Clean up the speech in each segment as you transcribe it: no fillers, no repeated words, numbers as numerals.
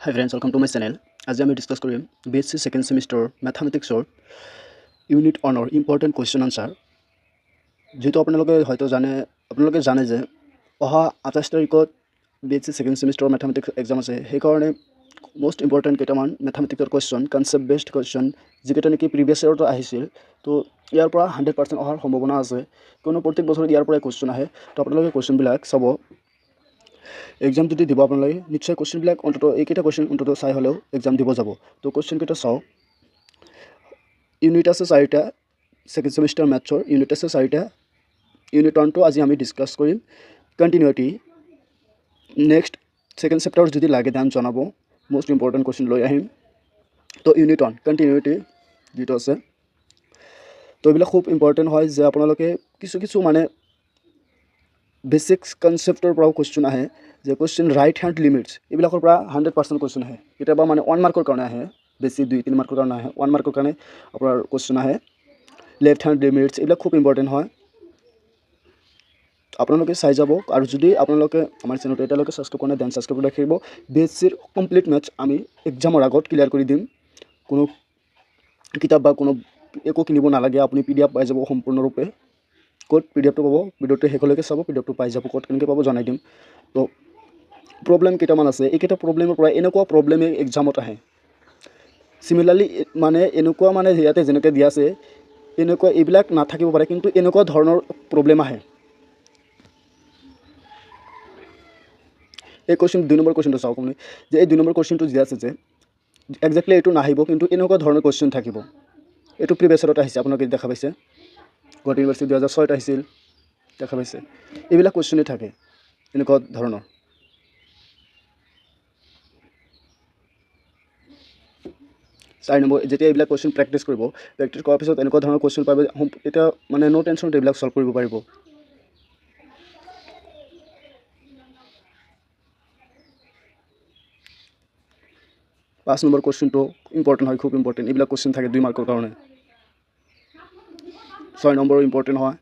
Hi friends, welcome to my channel. As I discuss কৰিম BSc second semester mathematics unit on important question answer. যেহেতু আপোনালোকে হয়তো জানে যে অহা 28 তাৰিখত BSc second semester mathematics exam আছে সেইকাৰণে most important কেইটামান mathematics question concept based question যেটা নেকি previous year তো আহিছিল তো ইয়াৰ পৰা 100% অহাৰ সম্ভাৱনা আছে কোনো প্ৰত্যেক বছৰত ইয়াৰ পৰা question আহে তো আপোনালোকে question বিলাক চাব एग्जाम যদি দিব আপোনালোকে নিশ্চয় কোশ্চেন বিলাক অন্তত এইকেইটা কোশ্চেন অন্তত চাই হলেও এক্সাম দিব যাব তো কোশ্চেন কেইটা চাও ইউনিট আছে 4টা সেকেন্ড সেমিস্টার ম্যাথছৰ ইউনিট আছে 4টা ইউনিট 1 টো আজি আমি ডিসকাস কৰিম কন্টিনিউটি নেক্সট সেকেন্ড চেপ্টাৰ যদি লাগে দান জনাব মোস্ট ইম্পৰ্টেন্ট কোশ্চেন লৈ আহিম তো ইউনিট 1 কন্টিনিউটি যেটো আছে তো এইবিলাক খুব ইম্পৰ্টেন্ট হয় যে আপোনালোকে কিছু মানে বেসিক্স কনসেপ্টৰ পৰা কোশ্চেন আহে যে কোশ্চেন ৰাইট হ্যান্ড লিমিটস এইবিলাকৰ পৰা 100% কোশ্চেন আহে কেতিয়াবা মানে 1 মাৰ্কৰ কাৰণে আহে বেছি 2-3 মাৰ্কৰ কাৰণে আহে 1 মাৰ্কৰ কাৰণে আপোনাৰ কোশ্চেন আহে লেফট হ্যান্ড লিমিটস এইবিলাক খুব ইম্পৰ্টেন্ট হয় আপোনালোকে চাই যাব আৰু যদি আপোনালোকে আমাৰ চেনেলটো এটালৈকে সাবস্ক্ৰাইব কৰা নাই দেন সাবস্ক্ৰাইব কৰি ৰাখিব বেসিৰ কমপ্লিট ম্যাথছ আমি এক্সামৰ আগত ক্লিয়াৰ কৰি দিম কোনো কিতাপ বা কোনো একো কিনিব নালাগে আপুনি পিডিএফ পাই যাব সম্পূৰ্ণৰূপে কোড পিডিএফটো পাব ভিডিওটো হেকলৈকে চাব পিডিএফটো পাই যাব কোড কেনেকৈ পাব জনাই দিম তো প্ৰবলেম কেইটামান আছে এইকেইটা প্ৰবলেমৰ পৰা এনেকুৱা প্ৰবলেমে এক্সামত আহে সিমিলাৰলি মানে এনেকুৱা মানে ইয়াতে যেনেকৈ দিয়া আছে এনেকুৱা এইবিলাক নাথাকিব পাৰে কিন্তু এনেকুৱা ধৰণৰ প্ৰবলেম আহে এই কোশ্চেন 2 নম্বৰ কোশ্চেনটো চাওক আপুনি যে এই 2 নম্বৰ কোশ্চেনটো দিয়া আছে যে এক্স্যাক্টলি এটো নাহিব কিন্তু এনেকুৱা ধৰণৰ কোশ্চেন থাকিব এটো প্ৰিভিয়াস ইয়াৰত আহিছে আপোনালোকে দেখা পাইছে গুৱাহাটী ইউনিভাৰ্চিটি 2006 আহিছিল দেখা পাইছে এইবিলাক কোশ্চেনে থাকে এনেকুৱা ধৰণৰ চাই নম্বৰ যেতিয়া এইবিলাক কোশ্চেন প্ৰেক্টিছ কৰিব প্ৰেক্টিছ কৰাৰ পিছত এনেকুৱা ধৰণৰ কোশ্চেন পাব এটা মানে নো টেনচন এইবিলাক সলভ কৰিব পাৰিব পাঁচ নম্বৰ কোশ্চেনটো ইম্পৰ্টেন্ট হয় খুব ইম্পৰ্টেন্ট এইবিলাক কোশ্চেন থাকে 2 মাৰ্কৰ কাৰণে 6 নম্বৰ ইম্পৰ্টেন্ট হয়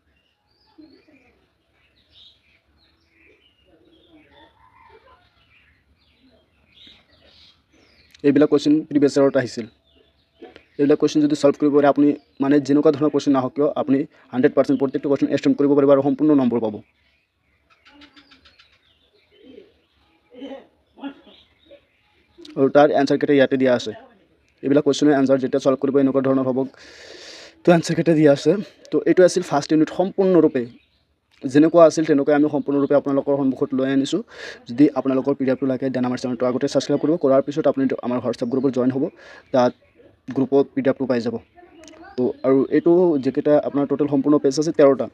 এইবিলাক কোশ্চেন প্ৰিভিয়াস ইয়াৰত আহিছিল এইবিলাক কোশ্চেন যদি সলভ কৰিব পাৰে আপুনি মানে যেনেকুৱা ধৰণৰ কোশ্চেন নাহক কিয় আপুনি 100% প্ৰত্যেকটো কোশ্চেন এটেম্প্ট কৰিব পাৰিব আৰু সম্পূৰ্ণ নম্বৰ পাব আৰু তাৰ আনসাৰ কেইটা ইয়াতে দিয়া আছে এইবিলাক কোশ্চেনৰ আনসাৰ যেতিয়া সলভ কৰিব এনেকুৱা ধৰণৰ হ'ব তো আনসাৰ কেইটা দিয়া আছে তো এটো আছিল ফাৰ্স্ট ইউনিট সম্পূৰ্ণৰূপে যেনেকুৱা আছিল তেনেকৈ আমি সম্পূৰ্ণৰূপে আপোনালোকৰ সন্মুখত লৈ আনিছো যদি আপোনালোকৰ পিডিএফটো লাগে দেন আমাৰ চেনেলটো আগতে সাবস্ক্ৰাইব কৰিব কৰাৰ পিছত আপুনি আমাৰ হোৱাটছআপ গ্ৰুপত জয়েন হ'ব তাত গ্ৰুপত পিডিএফটো পাই যাব তো আৰু এটো যেকেটা আপোনাৰ টোটাল সম্পূৰ্ণ পেজ আছে 13টা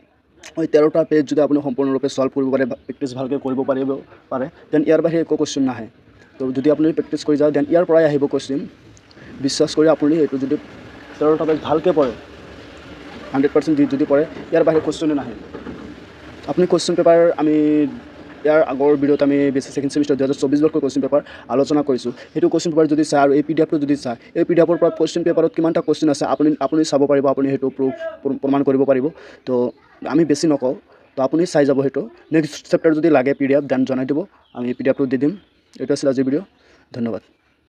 ওই 13টা পেজ যদি আপুনি সম্পূৰ্ণৰূপে সলভ কৰিব পাৰে প্ৰেক্টিছ ভালকৈ কৰিব পাৰে দেন ইয়াৰ বাহিৰে একো কোশ্চেন নাহে তো যদি আপুনি প্ৰেক্টিছ কৰি যায় দেন ইয়াৰ পৰাই আহিব কোশ্চেন বিশ্বাস কৰি আপুনি এটো যদি 13টা পেজ ভালকৈ পঢ়ে 100% যদি পঢ়ে ইয়াৰ বাহিৰে কোশ্চেন নাহে আপনি কোশ্চেন পেপাৰ আমি ইয়াৰ আগৰ ভিডিওত আমি বেসিক সেকেন্ড সেমিস্টাৰ 2024 বৰ্ষৰ কোশ্চেন পেপাৰ আলোচনা কৰিছো হেতু কোশ্চেন পেপাৰ যদি চাই আৰু এই পিডিএফটো যদি চাই এই পিডিএফৰ পৰা কোশ্চেন পেপাৰত কিমানটা কোশ্চেন আছে আপুনি চাব পাৰিব আপুনি হেতু প্ৰমাণ কৰিব পাৰিব তো আমি বেছি নকওঁ তো আপুনি চাই যাব হেতু নেক্সট চেপ্টাৰ যদি লাগে পিডিএফ দেন জনাই দিব আমি পিডিএফটো দি দিম এটা আছিল আজি ভিডিও ধন্যবাদ